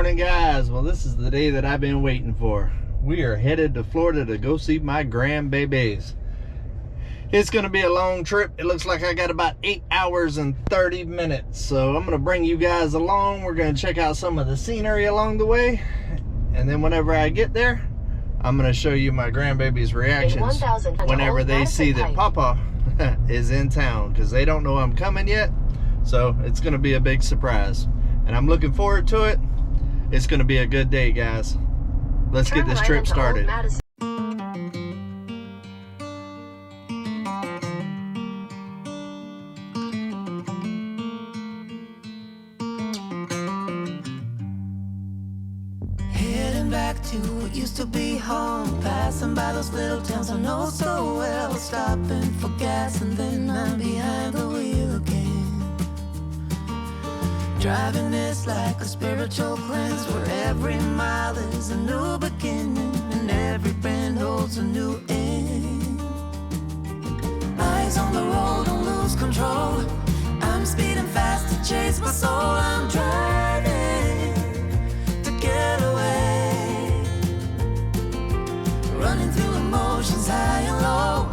morning, guys. Well, this is the day that I've been waiting for. We are headed to Florida to go see my grandbabies. It's gonna be a long trip. It looks like I got about 8 hours and 30 minutes. So I'm gonna bring you guys along. We're gonna check out some of the scenery along the way. And then whenever I get there, I'm gonna show you my grandbabies' reactions whenever they see that Papa is in town, because they don't know I'm coming yet. So it's gonna be a big surprise. And I'm looking forward to it. It's gonna be a good day, guys. Let's get this trip started. Heading back to what used to be home, passing by those little towns I know so well, stopping for gas and then I'm behind the wheel again. Driving this like a spiritual cleanse, where every mile is a new beginning and every bend holds a new end. Eyes on the road, don't lose control. I'm speeding fast to chase my soul. I'm driving to get away, running through emotions high and low,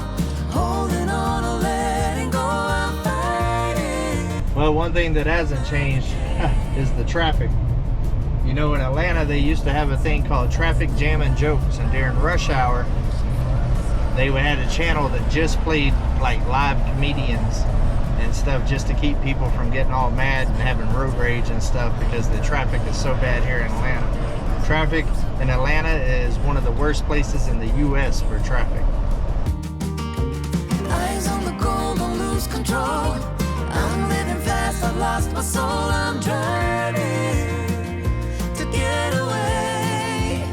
holding on or letting go. I'm fighting. Well, one thing that hasn't changed is the traffic. You know, in Atlanta they used to have a thing called traffic jam and jokes, and during rush hour they had a channel that just played like live comedians and stuff, just to keep people from getting all mad and having road rage and stuff, because the traffic is so bad here in Atlanta. Traffic in Atlanta is one of the worst places in the US for traffic. Eyes on the goal, don't lose control. I'm living fast, I've lost my soul. I'm driving to get away,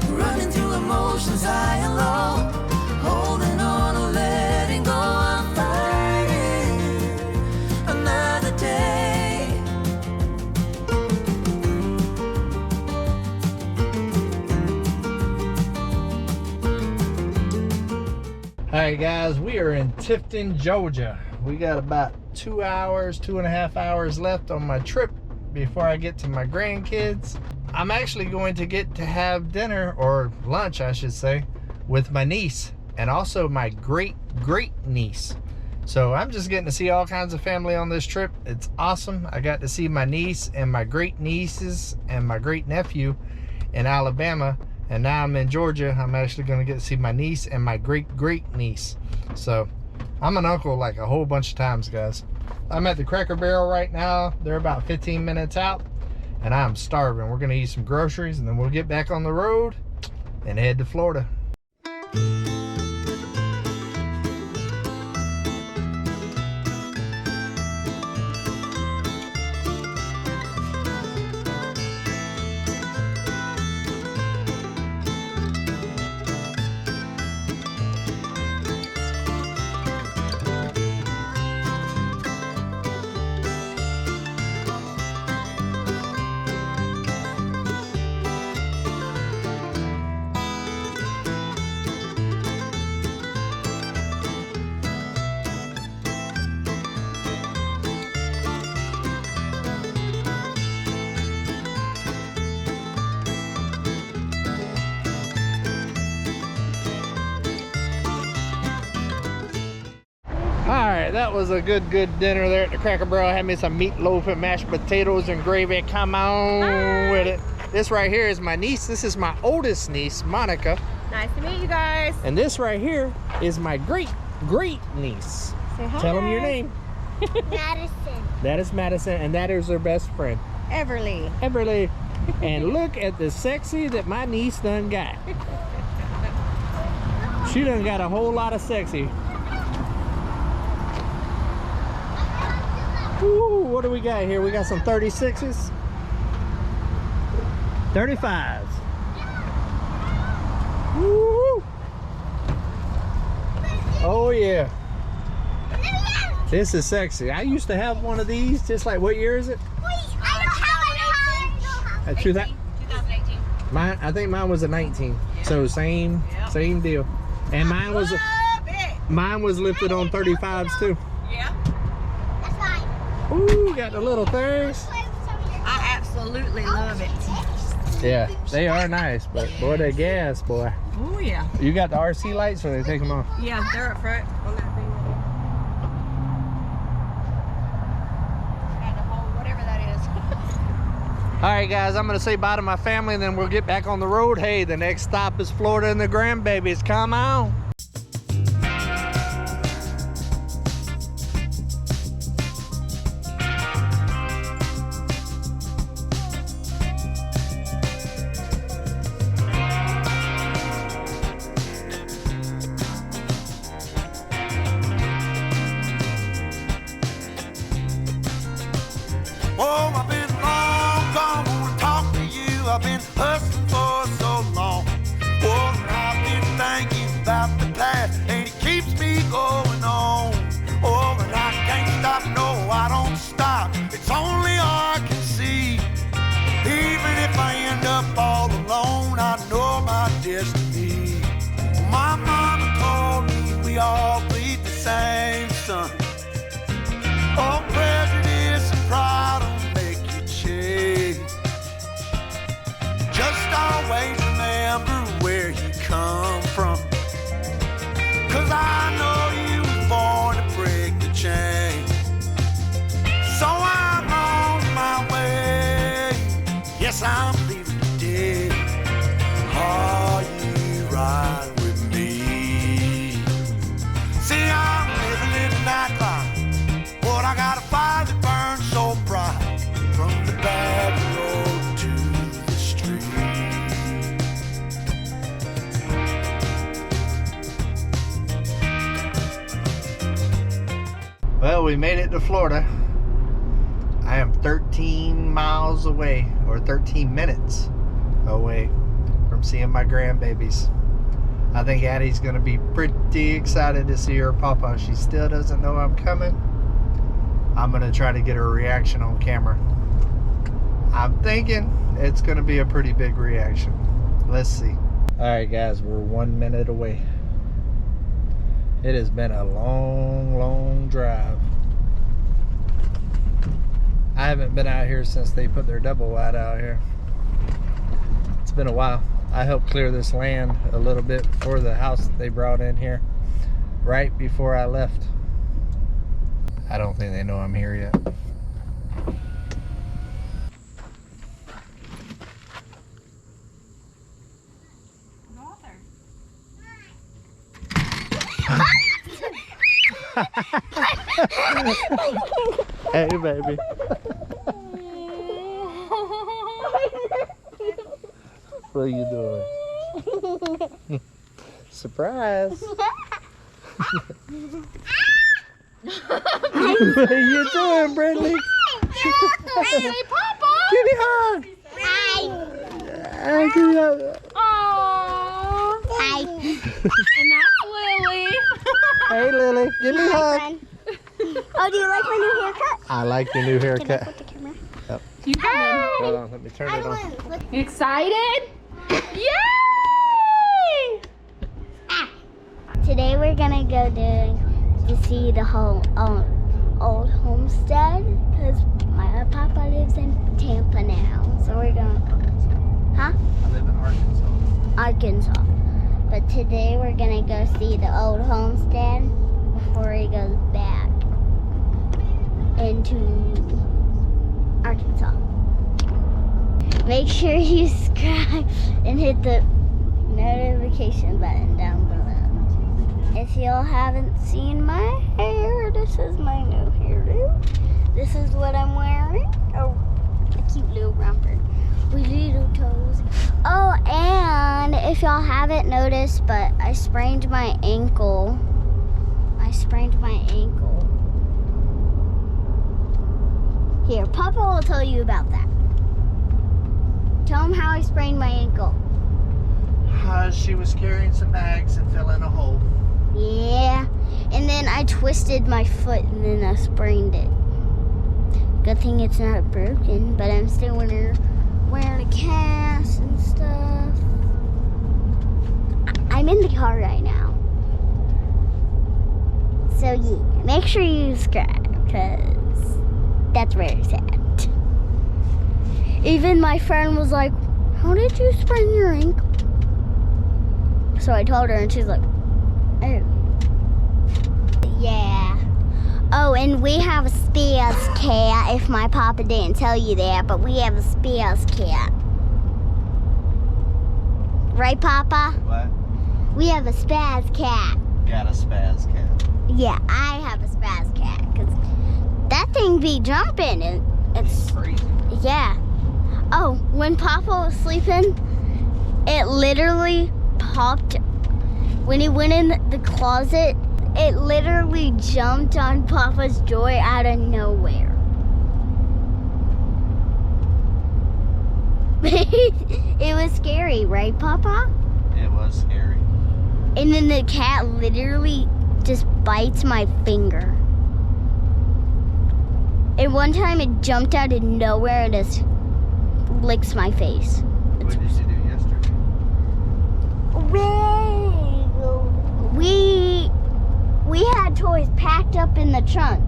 running through emotions high and low, holding on or letting go. I'm fighting another day. Alright guys, we are in Tifton, Georgia. We got about 2.5 hours left on my trip before I get to my grandkids. I'm actually going to get to have dinner, or lunch I should say, with my niece and also my great niece. So I'm just getting to see all kinds of family on this trip. It's awesome. I got to see my niece and my great nieces and my great nephew in Alabama, and now I'm in Georgia. I'm actually going to get to see my niece and my great niece. So I'm an uncle like a whole bunch of times, guys. I'm at the Cracker Barrel right now. They're about 15 minutes out and I'm starving. We're gonna eat some groceries and then we'll get back on the road and head to Florida. Alright, that was a good dinner there at the Cracker Barrel. I had me some meatloaf and mashed potatoes and gravy. Come on with it. This right here is my niece. This is my oldest niece, Monica. Nice to meet you guys. And this right here is my great niece. Say hi. Tell them your name. Madison. That is Madison, and that is her best friend, Everly. Everly. And look at the sexy that my niece done got. She done got a whole lot of sexy. Ooh, what do we got here? We got some 36s, 35s. Woo! Oh yeah. This is sexy. I used to have one of these. Just like, what year is it? I don't have 2018. Mine, I think mine was a 19. Yeah. So same deal. And mine was lifted on 35s too. Yeah. That's fine. Ooh, got the little things. I absolutely love it. Yeah, they are nice, but boy, they gas, boy. Oh yeah. You got the RC lights, or they take them off? Yeah, they're up front on that thing. And the whole whatever that is. All right, guys, I'm gonna say bye to my family, and then we'll get back on the road. Hey, the next stop is Florida and the grandbabies. Come on. Oh, I've been long gone, wanna talk to you. I've been hustling for so long. Oh, and I've been thinking about the past, and it keeps me going on. Oh, and I can't stop, no, I don't stop. It's only I can see. Even if I end up all alone, I know my destiny. My mama told me we all bleed the same sun. Oh, prejudice and pride will make you change. Just always remember where you come from. 'Cause I know you were born to break the chain. So I'm on my way. Yes, I'm leaving today. Are you right with me? See, I'm living in the nightlife. But I got a fire that burns so bright, from the back road to the street. Well, we made it to Florida. I am 13 miles away, or 13 minutes away from seeing my grandbabies. I think Addie's gonna be pretty excited to see her papa. She still doesn't know I'm coming. I'm gonna try to get her reaction on camera. I'm thinking it's gonna be a pretty big reaction. Let's see. All right, guys, we're 1 minute away. It has been a long, long drive. I haven't been out here since they put their double wide out here. It's been a while. I helped clear this land a little bit for the house that they brought in here right before I left. I don't think they know I'm here yet. Hey, baby. What are you doing? Surprise. What are you doing, Brittany? Hey, Papa! Give me a hug. Give me a hug. Aww. Hi. And that's Lily. Hey, Lily. Give me a hug. Oh, do you like my new haircut? I like the new haircut. Put the camera. You coming? Hold on, let me turn it on. You excited? Yay! Today we're gonna go to see the whole old homestead because my papa lives in Tampa now. So we're going. Huh? I live in Arkansas. But today we're gonna go see the old homestead before he goes back into Arkansas. Make sure you subscribe and hit the notification button down below. If y'all haven't seen my hair, this is my new hairdo. This is what I'm wearing. Oh, a cute little romper with little toes. Oh, and if y'all haven't noticed, but I sprained my ankle. Here, Papa will tell you about that. Tell him how I sprained my ankle. She was carrying some bags and fell in a hole. Yeah, and then I twisted my foot and then I sprained it. Good thing it's not broken, but I'm still wearing a cast and stuff. I'm in the car right now. So yeah, make sure you subscribe because that's where it's at. Even my friend was like, how did you sprain your ankle? So I told her and she's like, oh. Yeah. Oh, and we have a spares cat, if my papa didn't tell you that, but we have a spares cat. Right, Papa? What? We have a spaz cat. Got a spaz cat. Yeah, I have a spaz cat, because that thing be jumping. It's crazy. Yeah. Oh, when Papa was sleeping, it literally popped. When he went in the closet, it literally jumped on Papa's joy out of nowhere. It was scary, right, Papa? It was scary. And then the cat literally just bites my finger. And one time it jumped out of nowhere and just licks my face. What did you do yesterday? We had toys packed up in the trunk.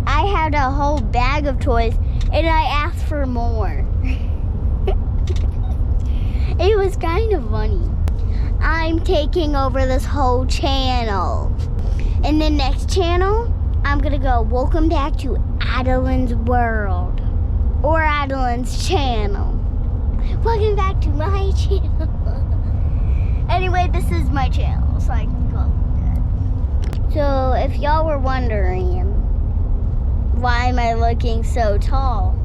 I had a whole bag of toys and I asked for more. It was kind of funny. I'm taking over this whole channel. In the next channel, I'm gonna go, welcome back to Adeline's World. Or Adeline's channel. Welcome back to my channel. Anyway, this is my channel, so I can call it that. So, if y'all were wondering, why am I looking so tall?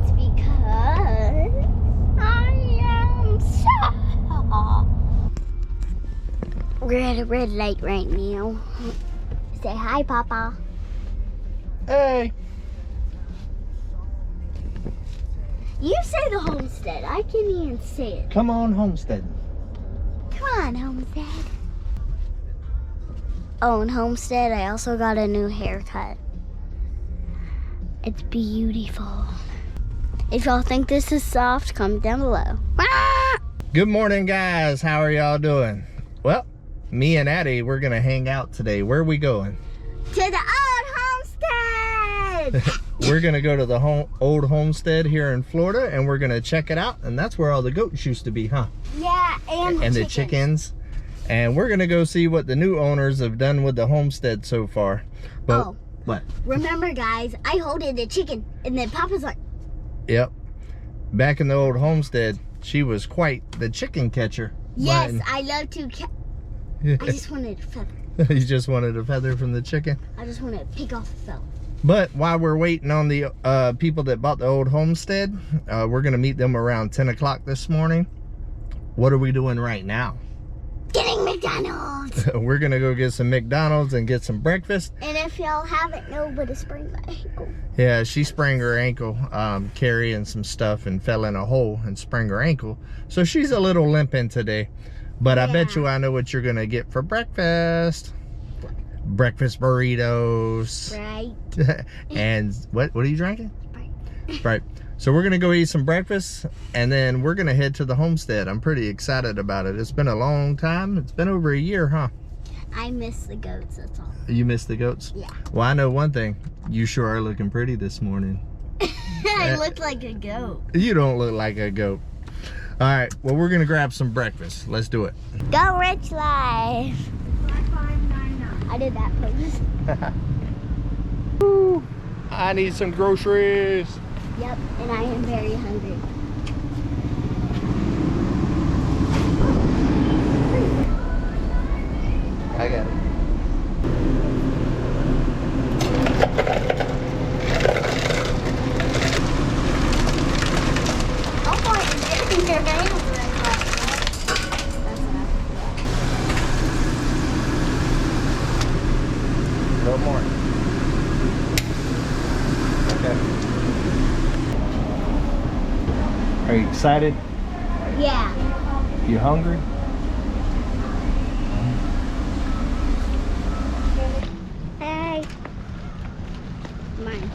It's because I am tall. We're at a red light right now. Say hi, Papa. Hey. You say the homestead. I can't even say it. Come on, Homesteading. Come on, Homestead. Oh, and Homestead, I also got a new haircut. It's beautiful. If y'all think this is soft, comment down below. Ah! Good morning, guys. How are y'all doing? Well, me and Addie, we're gonna hang out today. Where are we going? To the old homestead! We're gonna go to the old homestead here in Florida, and we're gonna check it out. And that's where all the goats used to be, huh? Yeah, and the chickens. And we're gonna go see what the new owners have done with the homestead so far. But oh, what? Remember, guys, I holded the chicken, and then Papa's like, Yep. Back in the old homestead, she was quite the chicken catcher. yes, I love to I just wanted a feather. You just wanted a feather from the chicken? I just wanted to pick off a feather. But while we're waiting on the people that bought the old homestead, we're gonna meet them around 10 o'clock this morning. What are we doing right now? Getting McDonald's! We're gonna go get some McDonald's and get some breakfast. And if y'all haven't, nobody sprained my ankle. Yeah, she sprained her ankle carrying some stuff and fell in a hole and sprained her ankle. So she's a little limping today. But I bet you I know what you're gonna get for breakfast. Breakfast burritos. Right. And what are you drinking? Sprite. Right. So we're gonna go eat some breakfast and then we're gonna head to the homestead. I'm pretty excited about it. It's been a long time. It's been over a year, huh? I miss the goats, that's all. You miss the goats? Yeah. Well, I know one thing. You sure are looking pretty this morning. I look like a goat. You don't look like a goat. All right, well, we're gonna grab some breakfast. Let's do it. Go Rich Life. I did that pose. Ooh, I need some groceries. Yep, and I am very hungry. I got it. A little more. Okay. Are you excited? Yeah. You hungry? Hey. Mine.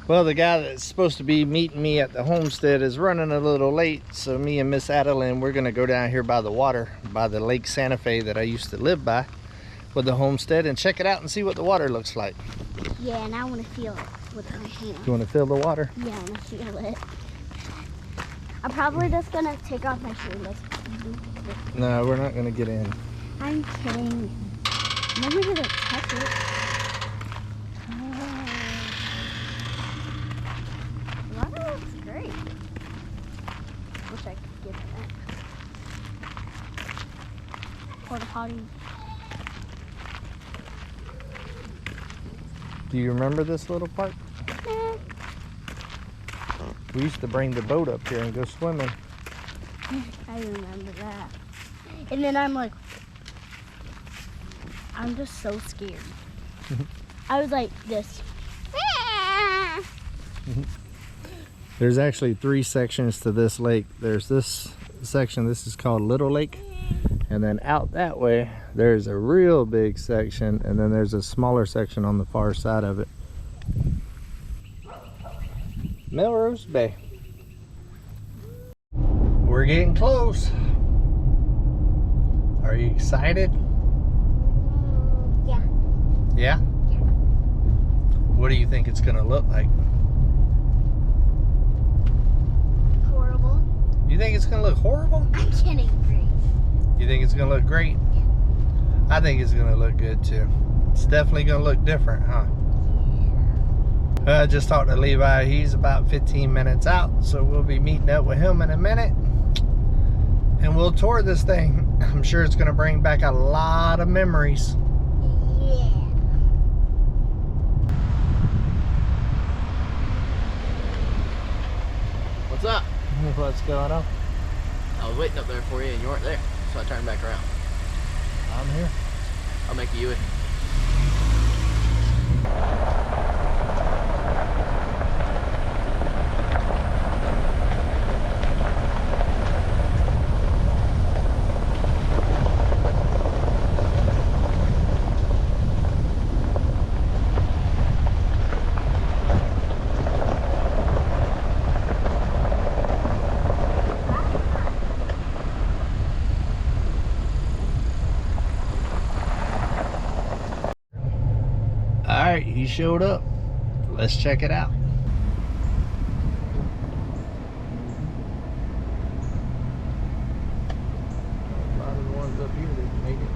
Well, the guy that's supposed to be meeting me at the homestead is running a little late, so me and Miss Adeline, we're gonna go down here by the water, by the Lake Santa Fe that I used to live by with the homestead, and check it out and see what the water looks like. Yeah, and I want to feel it with my hand. You want to feel the water? Yeah, I want to feel it. I'm probably just going to take off my shoe. No, we're not gonna get in. I'm kidding. Maybe we don't touch it. The water looks great. Wish I could get in it. Porta potty. Do you remember this little park? Nah. We used to bring the boat up here and go swimming. I remember that. And then I'm like, I'm just so scared. I was like this. There's actually 3 sections to this lake. There's this section, this is called Little Lake. And then out that way, there's a real big section, and then there's a smaller section on the far side of it. Melrose Bay. We're getting close. Are you excited? Yeah. Yeah? What do you think it's gonna look like? Horrible. You think it's gonna look horrible? I'm kidding, great. You think it's gonna look great? I think it's gonna look good too. It's definitely gonna look different, huh? I just talked to Levi. He's about 15 minutes out, so we'll be meeting up with him in a minute. And we'll tour this thing. I'm sure it's gonna bring back a lot of memories. Yeah. What's up? What's going on? I was waiting up there for you and you weren't there, so I turned back around. I'm here. I'll make you it. All right, he showed up. Let's check it out. A lot of the ones up here that made it.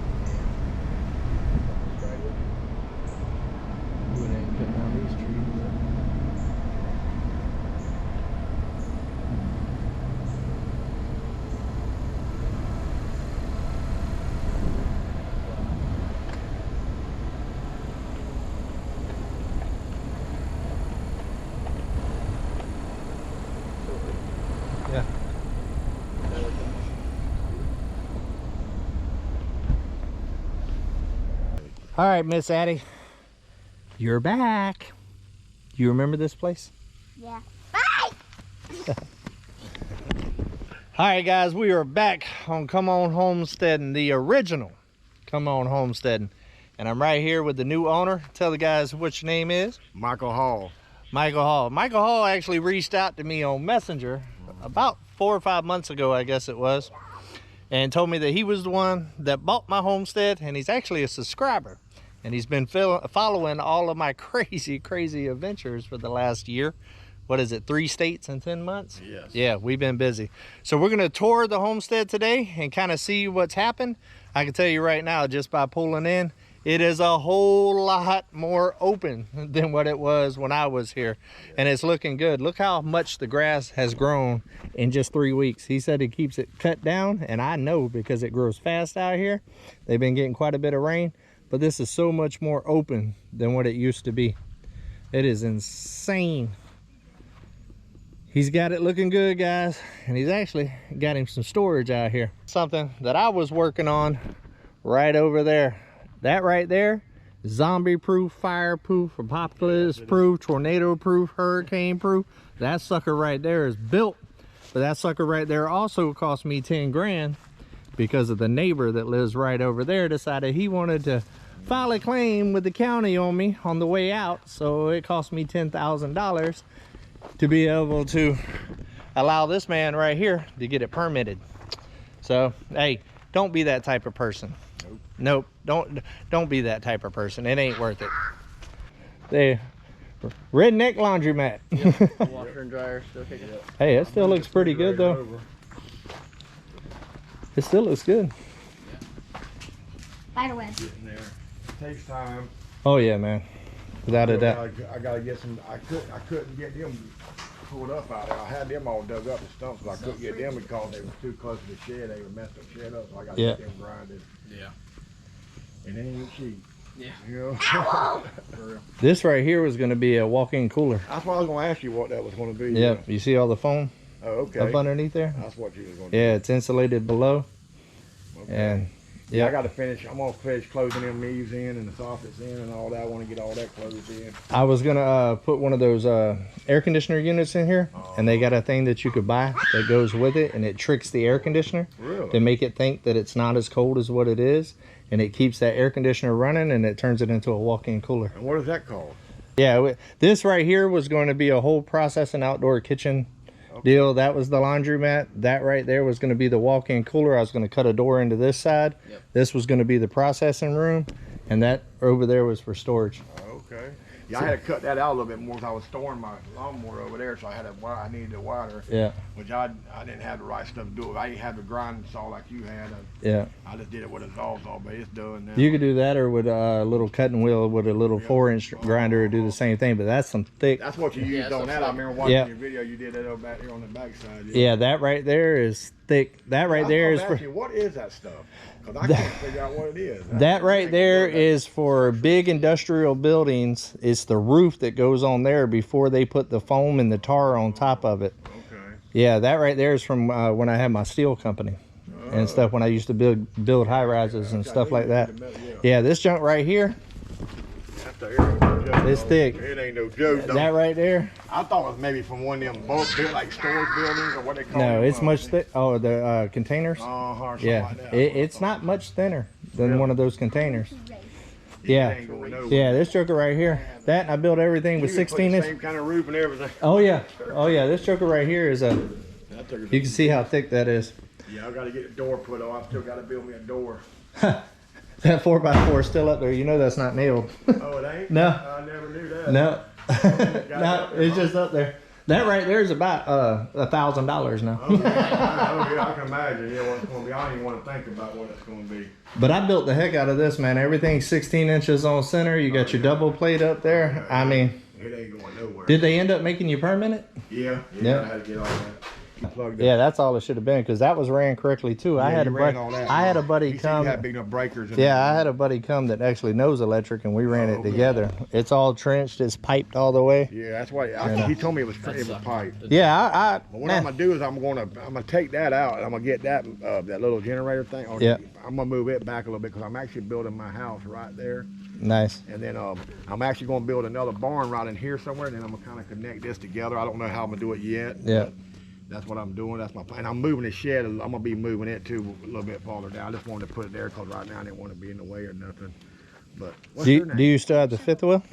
We ain't cutting down these trees. Yeah. All right, Miss Addie, you're back. You remember this place? Yeah. Bye! All right, guys, we are back on Come On Homesteading, the original Come On Homesteading. And I'm right here with the new owner. Tell the guys what your name is. Michael Hall. Michael Hall. Michael Hall actually reached out to me on Messenger about 4 or 5 months ago, I guess it was, and told me that he was the one that bought my homestead, and he's actually a subscriber. And he's been following all of my crazy adventures for the last year. What is it, 3 states in 10 months? Yes. Yeah, we've been busy. So we're gonna tour the homestead today and kind of see what's happened. I can tell you right now, just by pulling in, it is a whole lot more open than what it was when I was here. And it's looking good. Look how much the grass has grown in just 3 weeks. He said he keeps it cut down, and I know because it grows fast out here. They've been getting quite a bit of rain, but this is so much more open than what it used to be. It is insane. He's got it looking good, guys, and he's actually got him some storage out here. Something that I was working on right over there. That right there, zombie proof, fire proof, apocalypse proof, tornado proof, hurricane proof. That sucker right there is built, but that sucker right there also cost me 10 grand because of the neighbor that lives right over there decided he wanted to file a claim with the county on me on the way out, so it cost me $10,000 to be able to allow this man right here to get it permitted. So hey, don't be that type of person. Nope, don't be that type of person. It ain't worth it. They redneck laundromat. Yep. Washer and dryer still kicking. Hey, it still looks pretty good though. It still looks good. Spiderweb. Getting there. Takes time. Oh yeah, man. Without a doubt. I gotta get some. I couldn't get them pulled up out there. I had them all dug up in stumps, but I couldn't get them because they were too close to the shed. They were messed up shed up, so I got to get them grinded. Yeah. And they ain't cheap. Yeah. You know? For real. This right here was going to be a walk-in cooler. That's why I was going to ask you what that was going to be. Yep. You see all the foam Oh, okay. up underneath there? That's what you was going to Yeah, it's insulated below. do. Okay. And Yeah, I yeah, got to finish. I'm gonna finish closing them eaves in and the soffits in and all that. I want to get all that closed in. I was gonna put one of those air conditioner units in here, and they got a thing that you could buy that goes with it, and it tricks the air conditioner Really? to make it think that it's not as cold as what it is, and it keeps that air conditioner running, and it turns it into a walk-in cooler. And what is that called? Yeah, this right here was going to be a whole process and outdoor kitchen deal. That was the laundromat. That right there was going to be the walk-in cooler. I was going to cut a door into this side. Yep. This was going to be the processing room, and that over there was for storage. Okay. Yeah, I had to cut that out a little bit more because I was storing my lawnmower over there, so I had a wire. I needed a wire. Yeah. Which I didn't have the right stuff to do it. I didn't have the grinding saw like you had. Yeah. I just did it with a sawzall, but it's done now. You could do that, or with a little cutting wheel with a little 4-inch grinder to do the same thing, but that's some thick. That's what you used Yeah, on that. I remember watching your video. You did that over back here on the backside. Yeah, that right there is thick. That right there is for. What is that stuff? Because I can't figure out what it is. That right there is for big industrial buildings. It's the roof that goes on there before they put the foam and the tar on top of it. Okay. Yeah, that right there is from when I had my steel company and stuff, when I used to build high rises and stuff like that. Yeah, this junk right here, it's thick. It ain't no joke. That right there. I thought it was maybe from one of them both built like storage buildings or what they call No, them, it's much thick. Oh, the containers. or something Yeah, like that. it's not much thinner than one of those containers. It Yeah, ain't going nowhere. yeah, this joker right here. That and I built everything with You can put 16 the inch. same kind of roof and everything. Oh yeah, this joker right here is a. You can see how thick that is. Yeah, I got to get a door put on. I still got to build me a door. That 4x4 is still up there. You know that's not nailed. Oh, it ain't? No. I never knew that. No, no, it's just up there. That right there is about $1,000 now. Oh, yeah, I can imagine. Yeah, what it's going to be. I don't even want to think about what it's going to be. But I built the heck out of this, man. Everything's 16 inches on center. You got your double plate up there. I mean, It ain't going nowhere. did they end up making you permanent? Yeah. Yeah. I had to get all that. Plugged Yeah, that's all it should have been, because that was ran correctly too. I had a buddy come. Had big enough breakers. Yeah, I had a buddy come that actually knows electric, and we ran it together. It's all trenched, it's piped all the way. Yeah, that's why he told me it was piped. Yeah, But what I'm gonna do is I'm gonna take that out and I'm gonna get that little generator thing. Yeah. I'm gonna move it back a little bit because I'm actually building my house right there. Nice. And then I'm actually gonna build another barn right in here somewhere. And then I'm gonna kind of connect this together. I don't know how I'm gonna do it yet. Yeah. That's what I'm doing. That's my plan. I'm moving the shed. I'm gonna be moving it too a little bit farther down. I just wanted to put it there because right now I didn't want to be in the way or nothing. But what's your name? Do you still have the fifth wheel?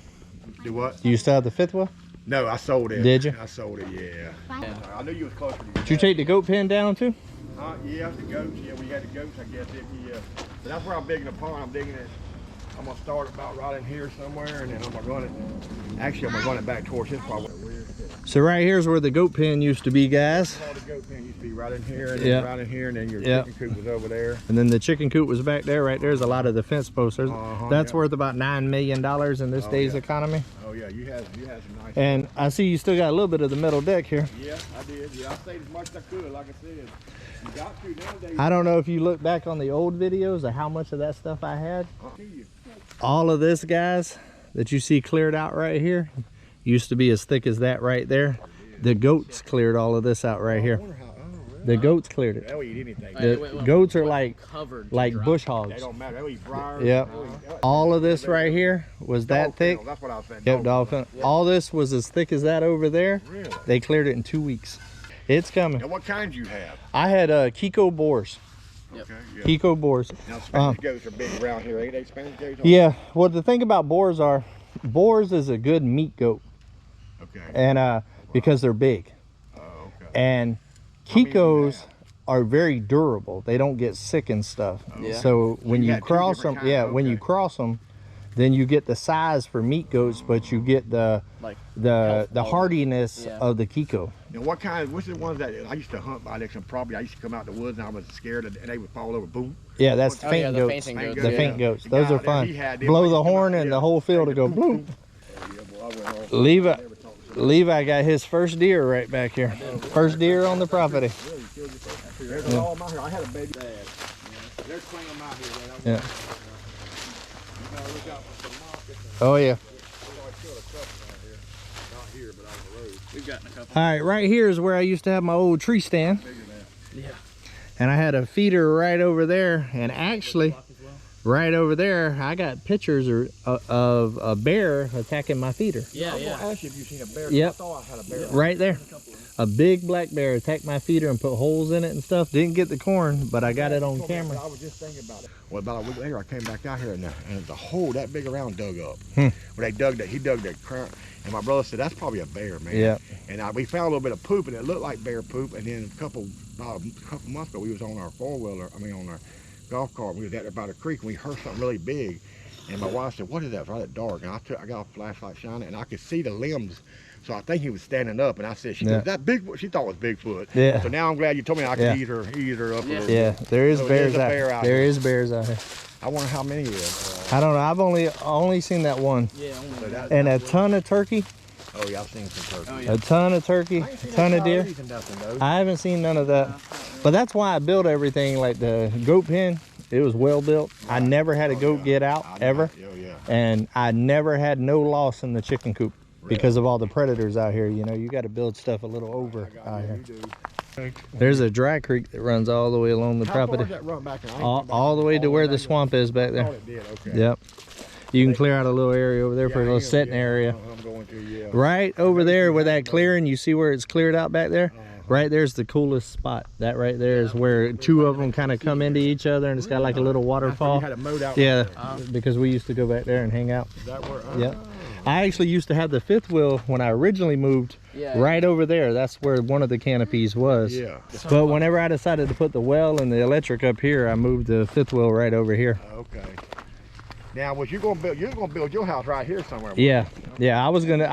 Do what? Do you still have the fifth wheel? No, I sold it. Did you? I sold it. Yeah. I knew you was closer to you. Did you take the goat pen down too? Yeah, the goats. Yeah, we had the goats. I guess but that's where I'm digging the pond. I'm digging it. I'm gonna start about right in here somewhere, and then I'm gonna run it. Actually, I'm gonna run it back towards this probably. So right here's where the goat pen used to be, guys. All the goat pen used to be right in here, and then right in here, and then your chicken coop was over there. And then the chicken coop was back there. Right there's a lot of the fence posts. That's worth about $9 million in this day's economy. Oh yeah, you had some nice. And I see you still got a little bit of the metal deck here. Yeah, I did. Yeah, I saved as much as I could. Like I said, you got to nowadays. I don't know if you look back on the old videos of how much of that stuff I had. All of this, guys, that you see cleared out right here used to be as thick as that right there. The goats cleared all of this out right here. The goats cleared it. They'll eat anything. The goats are like bush They hogs. don't matter. They'll eat briars. Yep. All of this right here was that thick. That's what I was saying. Yep, dolphin. All this was as thick as that over there. Really? They cleared it in 2 weeks. It's coming. And what kind you have? I had Kiko boars. Okay, yeah. Kiko boars. Now Spanish goats are big around here, ain't they? Spanish goats? Yeah. Well, the thing about boars is a good meat goat, Okay. and because they're big. Oh, okay. And Kikos are very durable. They don't get sick and stuff. Yeah. So when you you got two cross them, different kinds, when you okay. cross them, then you get the size for meat goats, but you get the hardiness of the Kiko. And what's the ones that I used to hunt by there? Probably I used to come out the woods and I was scared and they would fall over. Boom. Yeah, that's the Oh, faint yeah, the goats. fainting goats. The Yeah. faint goats. The Those guy are there, fun. he had them, Blow he the come out, horn and the whole field to go boom. Levi got his first deer right back here. First deer on the property. There's all of them out here. I had a baby dad. There's plenty of them out here. Yeah. You gotta look out for some markets. Oh yeah. Not here, but on the road. We've gotten a couple. All right, right here is where I used to have my old tree stand. Yeah. And I had a feeder right over there, and actually right over there I got pictures of a bear attacking my feeder. Yeah, I was yeah. gonna ask you if you've seen a bear. Yep. I thought I had a bear. Right there. A big black bear attacked my feeder and put holes in it and stuff. Didn't get the corn, but I got it on camera. I was just thinking about it. Well, about a week later, I came back out here and the hole that big around dug up. Hmm. When he dug that crown, and my brother said, that's probably a bear, man. Yeah. And we found a little bit of poop, and it looked like bear poop. And then about a couple months ago, we was on our on our golf cart. We was out by the creek, and we heard something really big. And my wife said, what is that? It's right dark. And I got a flashlight shining, and I could see the limbs. So I think he was standing up, and I said, goes, that Bigfoot? She thought it was Bigfoot. Yeah. So now I'm glad you told me I could eat her up a little bit. Yeah, there is So bears there's a out bear here. out There here. is bears out here. I wonder how many is. I don't know. I've only seen that one. Yeah, So that- And a ton of turkey. Oh yeah, I've seen some turkey. Oh, yeah. A ton of turkey. I ain't seen A ton no of deer. coyotes and nothing, though. I haven't seen none of that. But that's why I built everything. Like the goat pen, it was well built. I never had a goat get out ever. Oh yeah. And I never had no loss in the chicken coop because of all the predators out here. You know, you got to build stuff a little over out here. There's a dry creek that runs all the way along the How far property. does that run back? I ain't All, been back all the way to all where way the down swamp is back there. I there. thought it did, okay. Yep. You can clear out a little area over there for a Yeah, little yeah, sitting yeah. area. I'm going to, yeah. Right over there where that clearing, you see where it's cleared out back there? Right there's the coolest spot. That right there is where two of them kind of come into each other, and it's got like a little You waterfall. had a moat out Yeah, there. because we used to go back there and hang out. Is that where? Yep. I actually used to have the fifth wheel when I originally moved Yeah. right over there. That's where one of the canopies was. Yeah. But whenever I decided to put the well and the electric up here, I moved the fifth wheel right over here. Okay. Now, was you gonna build? You're gonna build your house right here somewhere? Yeah, yeah. I was gonna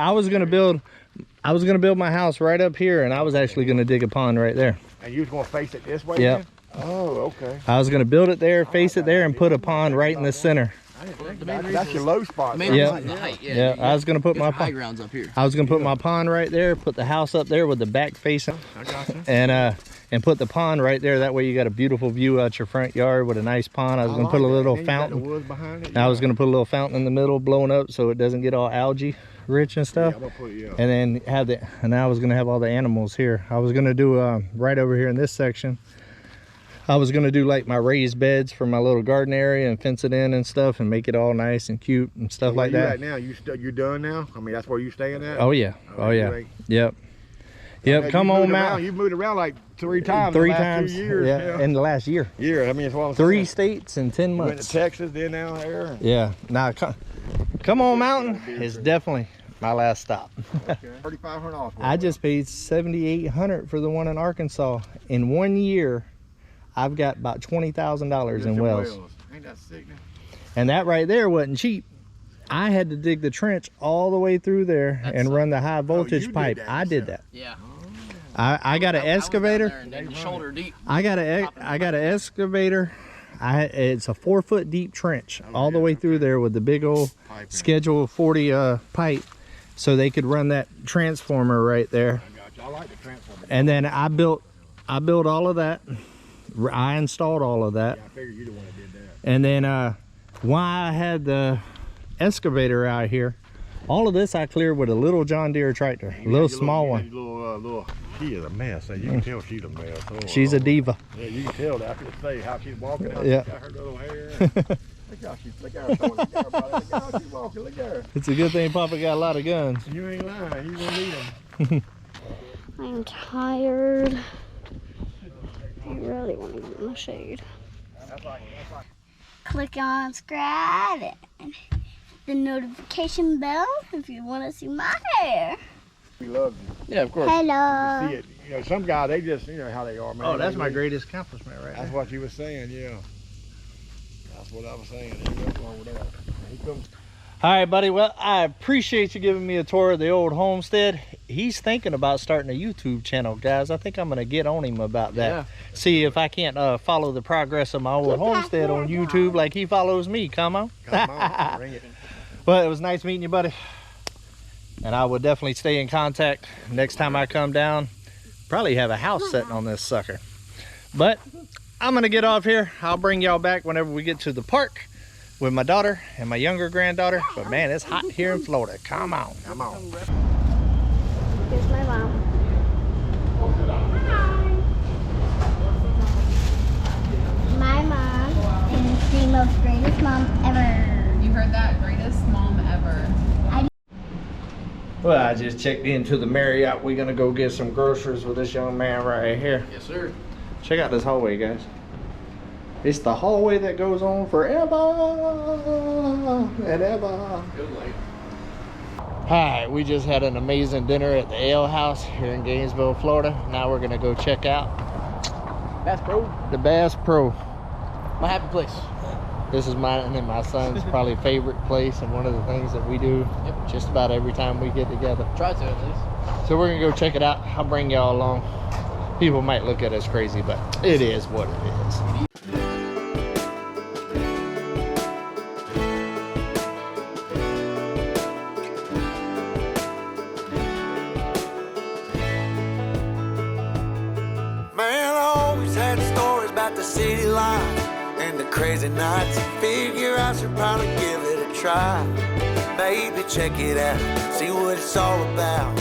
build my house right up here, and I was actually gonna dig a pond right there. And you was gonna face it this way? Yep. Then? Oh, okay. I was gonna build it there, face it there, and put a pond right in the center. I didn't think about it. That's your low spot. Main Yeah. reason is the height. Yeah, I was gonna put my high pond. grounds up here. I was gonna put my pond right there, put the house up there with the back facing, I got you. and put the pond right there. That way you got a beautiful view out your front yard with a nice pond. I was gonna put a little fountain. The woods behind it. I was gonna put a little fountain in the middle, blowing up so it doesn't get all algae rich and stuff. Yeah, I'm gonna put, yeah. And then I was gonna have all the animals here. I was gonna do right over here in this section. I was gonna do like my raised beds for my little garden area and fence it in and stuff and make it all nice and cute and stuff like that. Right now, you done now? I mean, that's where you staying at? Oh yeah, oh you yeah, ain't- yep. Yeah, Come you on, moved Matt. around. You've moved around like 3 times. Three in the last times, 2 years. yeah, in the last year. Yeah, I mean, it's what I'm 3 saying. states in 10 You went to months. Texas, then down there. Yeah, now come on Mountain is definitely my last stop. Okay. $3,500. I just paid $7,800 for the one in Arkansas. In 1 year, I've got about $20,000 in wells. Ain't that sickening? And that right there wasn't cheap. I had to dig the trench all the way through there and run the high voltage did pipe. that I did that. Yeah. I got an I went down excavator. there and dig shoulder deep. I got an excavator. It's a 4-foot deep trench all the way through there with the big old Pipe in. Schedule 40 pipe, so they could run that transformer right there. I got you. I like the transformer. And then I built all of that. I installed all of that. Yeah, I figured you'd the one that did that. And then why I had the excavator out here, all of this I cleared with a little John Deere tractor, a little small one. She is a mess. You can tell she's a mess. Oh, She's a diva. Yeah, you can tell that. I can say how she's walking. Yeah. Got her little hair. Look how she's walking. Look at her. It's a good thing Papa got a lot of guns. You ain't lying. You gonna need them. I'm tired. I really want to get in the shade. Click on subscribe and the notification bell if you want to see my hair. We love you. Yeah, of course. Hello. See it. You know, some guys, they just, you know how they are, man. Oh, that's my greatest accomplishment right That's there. what you were saying, yeah. That's what I was saying. Ain't nothing wrong with that. He comes. All right, buddy. Well, I appreciate you giving me a tour of the old homestead. He's thinking about starting a YouTube channel, guys. I think I'm going to get on him about that. Yeah. See if I can't follow the progress of my old homestead on YouTube like he follows me. Come on. Come on, bring it. Well, it was nice meeting you, buddy. And I will definitely stay in contact next time I come down. Probably have a house setting on this sucker. But I'm going to get off here. I'll bring y'all back whenever we get to the park with my daughter and my younger granddaughter. But man, it's hot here in Florida. Come on. Come on. Here's my mom. My mom is the most greatest mom ever. You heard that? Greatest mom ever. Well, I just checked into the Marriott. We're going to go get some groceries with this young man right here. Yes, sir. Check out this hallway, guys. It's the hallway that goes on forever and ever. Good light. Alright, we just had an amazing dinner at the Ale House here in Gainesville, Florida. Now we're gonna go check out Bass Pro. the Bass Pro. My happy place. This is mine and my son's probably favorite place, and one of the things that we do just about every time we get together. Try to at least. So we're gonna go check it out. I'll bring y'all along. People might look at us crazy, but it is what it is. Man, I always had stories about the city life and the crazy nights. Figure I should probably give it a try. Maybe check it out, see what it's all about.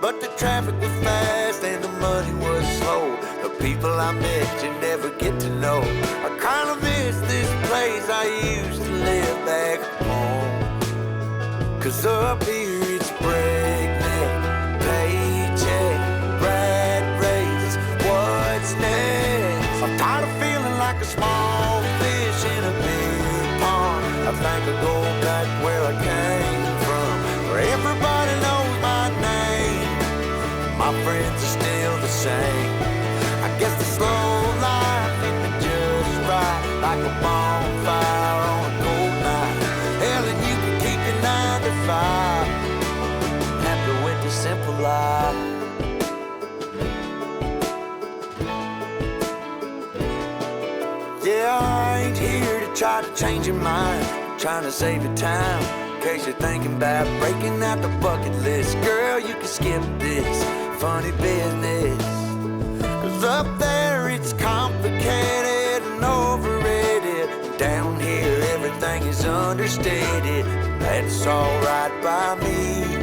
But the traffic was fast and the money was slow. The people I met you never get to know. I kinda miss this place I used to live back home. Cause up here it's breakneck, paycheck, rat race, what's next? I'm tired of feeling like a small fish in a big pond. I think I'll go back where I came from, where everybody knows my name. My friends are still the same. I guess the slow life hit me just right, like a bonfire on a cold night. Hell, and you can keep your 9 to 5, happy with the simple life. Yeah, I ain't here to try to change your mind, trying to save your time. In case you're thinking about breaking out the bucket list, girl, you can skip this funny business. Cause up there it's complicated and overrated. Down here everything is understated. That's alright by me.